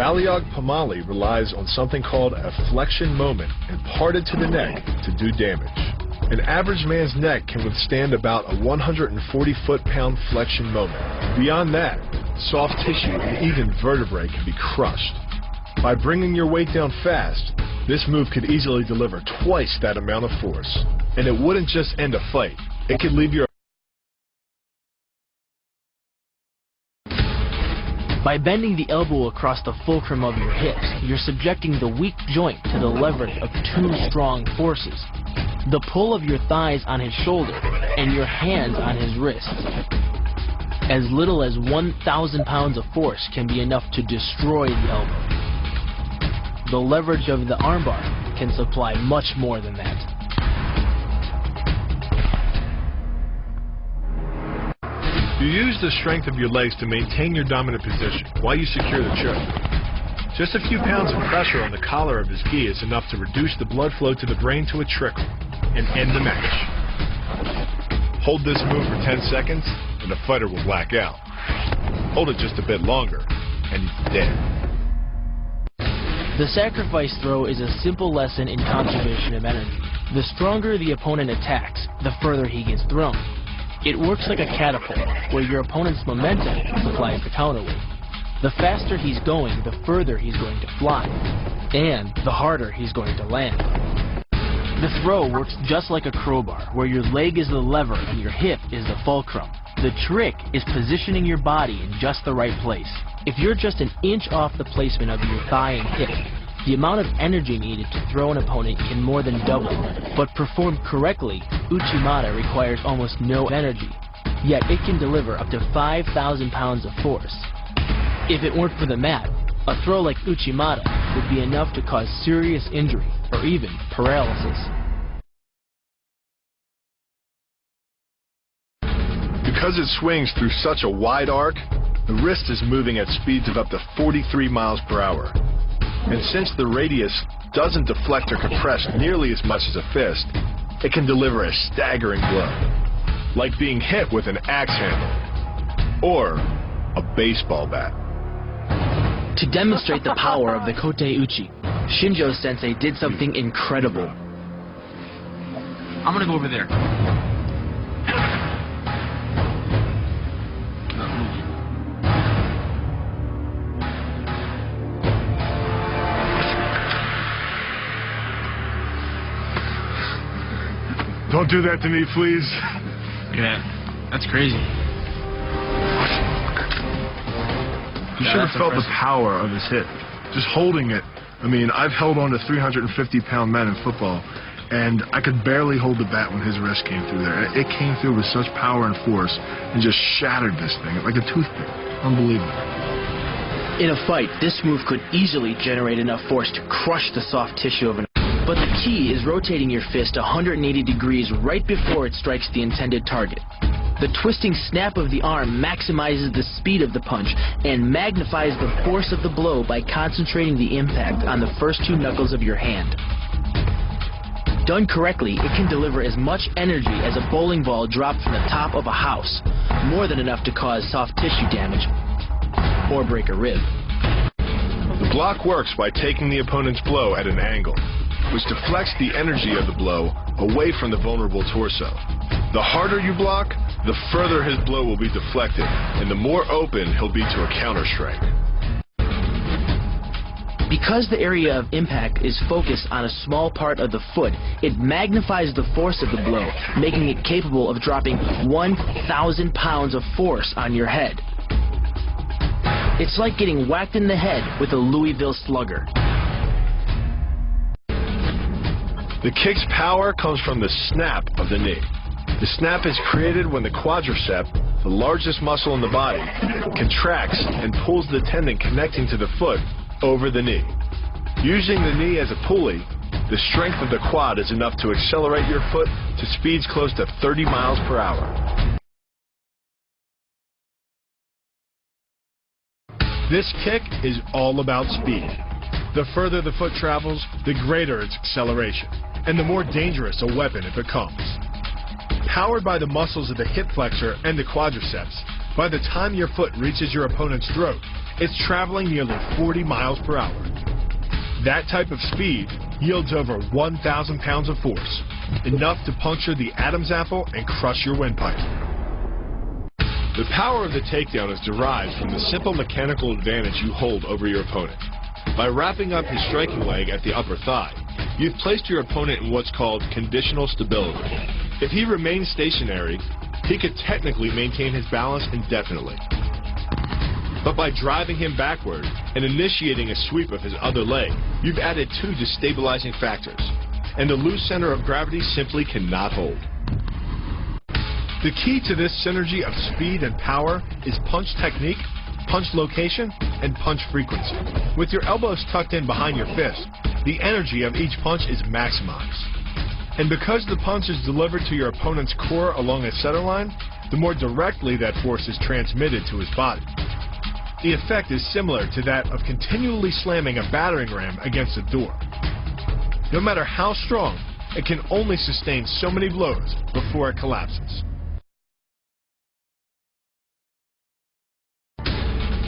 Balayage Pomali relies on something called a flexion moment imparted to the neck to do damage. An average man's neck can withstand about a 140 foot-pound flexion moment. Beyond that, soft tissue and even vertebrae can be crushed. By bringing your weight down fast, this move could easily deliver twice that amount of force. And it wouldn't just end a fight. It could leave your... By bending the elbow across the fulcrum of your hips, you're subjecting the weak joint to the leverage of two strong forces. The pull of your thighs on his shoulder and your hands on his wrists. As little as 1,000 pounds of force can be enough to destroy the elbow. The leverage of the armbar can supply much more than that. You use the strength of your legs to maintain your dominant position while you secure the choke. Just a few pounds of pressure on the collar of his gi is enough to reduce the blood flow to the brain to a trickle and end the match. Hold this move for 10 seconds and the fighter will black out. Hold it just a bit longer and he's dead. The sacrifice throw is a simple lesson in conservation of energy. The stronger the opponent attacks, the further he gets thrown. It works like a catapult, where your opponent's momentum supplies the counterweight. The faster he's going, the further he's going to fly, and the harder he's going to land. The throw works just like a crowbar, where your leg is the lever and your hip is the fulcrum. The trick is positioning your body in just the right place. If you're just an inch off the placement of your thigh and hip, the amount of energy needed to throw an opponent can more than double. But performed correctly, Uchimata requires almost no energy, yet it can deliver up to 5,000 pounds of force. If it weren't for the mat, a throw like Uchimata would be enough to cause serious injury or even paralysis. Because it swings through such a wide arc, the wrist is moving at speeds of up to 43 miles per hour. And since the radius doesn't deflect or compress nearly as much as a fist, it can deliver a staggering blow, like being hit with an axe handle or a baseball bat. To demonstrate the power of the Kote Uchi, Shinjo-sensei did something incredible. I'm gonna go over there. Don't do that to me, please. Yeah, that's crazy. You should have felt the power of his hit. Just holding it. I mean, I've held on to 350-pound men in football, and I could barely hold the bat when his wrist came through there. It came through with such power and force and just shattered this thing like a toothpick. Unbelievable. In a fight, this move could easily generate enough force to crush the soft tissue of an opponent. But the key is rotating your fist 180 degrees right before it strikes the intended target. The twisting snap of the arm maximizes the speed of the punch and magnifies the force of the blow by concentrating the impact on the first two knuckles of your hand. Done correctly, it can deliver as much energy as a bowling ball dropped from the top of a house, more than enough to cause soft tissue damage or break a rib. The block works by taking the opponent's blow at an angle, which deflects the energy of the blow away from the vulnerable torso. The harder you block, the further his blow will be deflected, and the more open he'll be to a counter-strike. Because the area of impact is focused on a small part of the foot, it magnifies the force of the blow, making it capable of dropping 1,000 pounds of force on your head. It's like getting whacked in the head with a Louisville Slugger. The kick's power comes from the snap of the knee. The snap is created when the quadricep, the largest muscle in the body, contracts and pulls the tendon connecting to the foot over the knee. Using the knee as a pulley, the strength of the quad is enough to accelerate your foot to speeds close to 30 miles per hour. This kick is all about speed. The further the foot travels, the greater its acceleration, and the more dangerous a weapon it becomes. Powered by the muscles of the hip flexor and the quadriceps, by the time your foot reaches your opponent's throat, it's traveling nearly 40 miles per hour. That type of speed yields over 1,000 pounds of force, enough to puncture the Adam's apple and crush your windpipe. The power of the takedown is derived from the simple mechanical advantage you hold over your opponent. By wrapping up his striking leg at the upper thigh, you've placed your opponent in what's called conditional stability. If he remains stationary, he could technically maintain his balance indefinitely. But by driving him backward and initiating a sweep of his other leg, you've added two destabilizing factors, and the loose center of gravity simply cannot hold. The key to this synergy of speed and power is punch technique, punch location, and punch frequency. With your elbows tucked in behind your fist, the energy of each punch is maximized. And because the punch is delivered to your opponent's core along a center line, the more directly that force is transmitted to his body. The effect is similar to that of continually slamming a battering ram against a door. No matter how strong, it can only sustain so many blows before it collapses.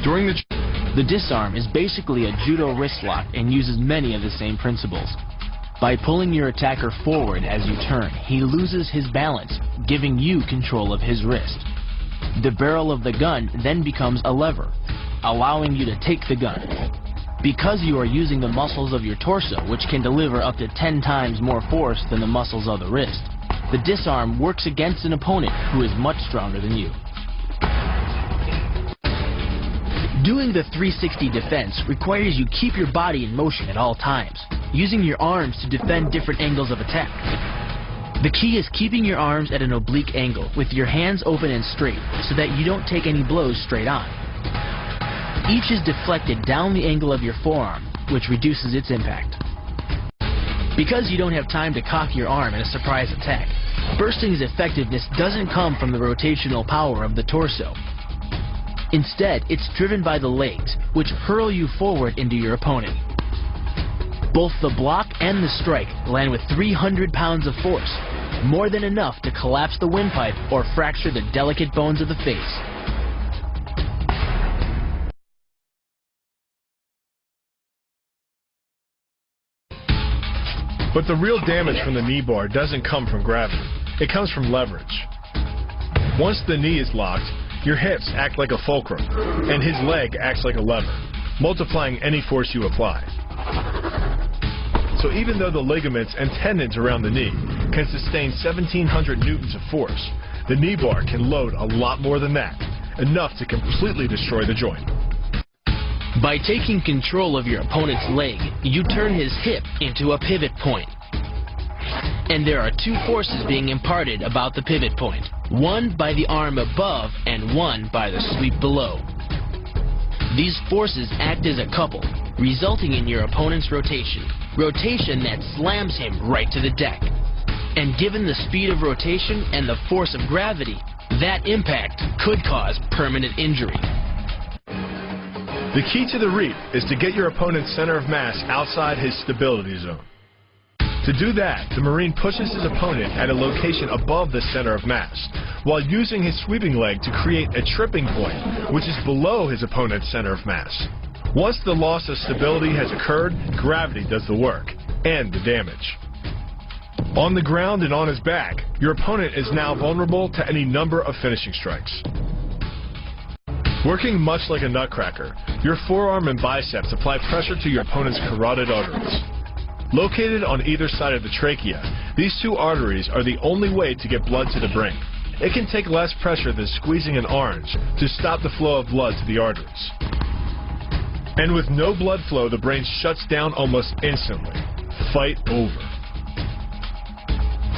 The disarm is basically a judo wrist lock and uses many of the same principles. By pulling your attacker forward as you turn, he loses his balance, giving you control of his wrist. The barrel of the gun then becomes a lever, allowing you to take the gun. Because you are using the muscles of your torso, which can deliver up to 10 times more force than the muscles of the wrist, the disarm works against an opponent who is much stronger than you. Doing the 360 defense requires you keep your body in motion at all times, using your arms to defend different angles of attack. The key is keeping your arms at an oblique angle with your hands open and straight so that you don't take any blows straight on. Each is deflected down the angle of your forearm, which reduces its impact. Because you don't have time to cock your arm in a surprise attack, bursting's effectiveness doesn't come from the rotational power of the torso. Instead, it's driven by the legs, which hurl you forward into your opponent. Both the block and the strike land with 300 pounds of force, more than enough to collapse the windpipe or fracture the delicate bones of the face. But the real damage from the knee bar doesn't come from gravity. It comes from leverage. Once the knee is locked, your hips act like a fulcrum, and his leg acts like a lever, multiplying any force you apply. So even though the ligaments and tendons around the knee can sustain 1,700 newtons of force, the knee bar can load a lot more than that, enough to completely destroy the joint. By taking control of your opponent's leg, you turn his hip into a pivot point. And there are two forces being imparted about the pivot point, one by the arm above and one by the sweep below. These forces act as a couple, resulting in your opponent's rotation that slams him right to the deck. And given the speed of rotation and the force of gravity, that impact could cause permanent injury. The key to the reap is to get your opponent's center of mass outside his stability zone. To do that, the Marine pushes his opponent at a location above the center of mass, while using his sweeping leg to create a tripping point, which is below his opponent's center of mass. Once the loss of stability has occurred, gravity does the work, and the damage. On the ground and on his back, your opponent is now vulnerable to any number of finishing strikes. Working much like a nutcracker, your forearm and biceps apply pressure to your opponent's carotid arteries. Located on either side of the trachea, these two arteries are the only way to get blood to the brain. It can take less pressure than squeezing an orange to stop the flow of blood to the arteries. And with no blood flow, the brain shuts down almost instantly. Fight over.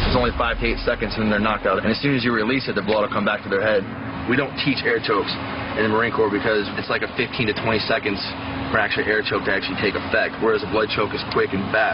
It's only 5 to 8 seconds and they're knocked out. And as soon as you release it, the blood will come back to their head. We don't teach air chokes in the Marine Corps because it's like a 15 to 20 seconds for actually air choke to actually take effect, whereas a blood choke is quick and fast.